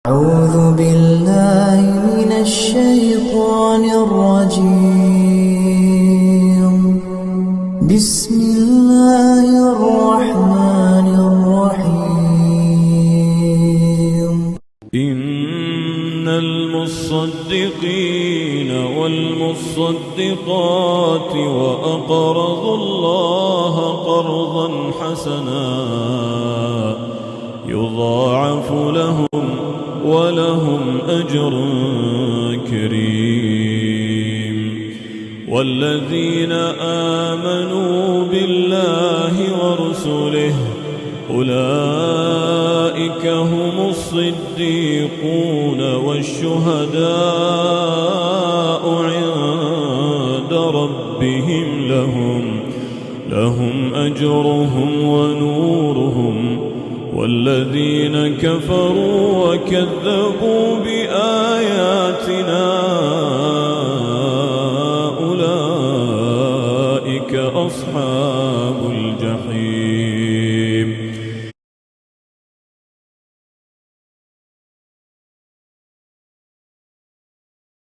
أعوذ بالله من الشيطان الرجيم. بسم الله الرحمن الرحيم. إن المصدقين والمصدقات وأقرضوا الله قرضا حسنا يضاعف لهم ولهم أجر كريم. والذين آمنوا بالله ورسله أولئك هم الصديقون والشهداء عند ربهم لهم أجرهم ونورهم. والذين كفروا وكذبوا بآياتنا أولئك أصحاب الجحيم.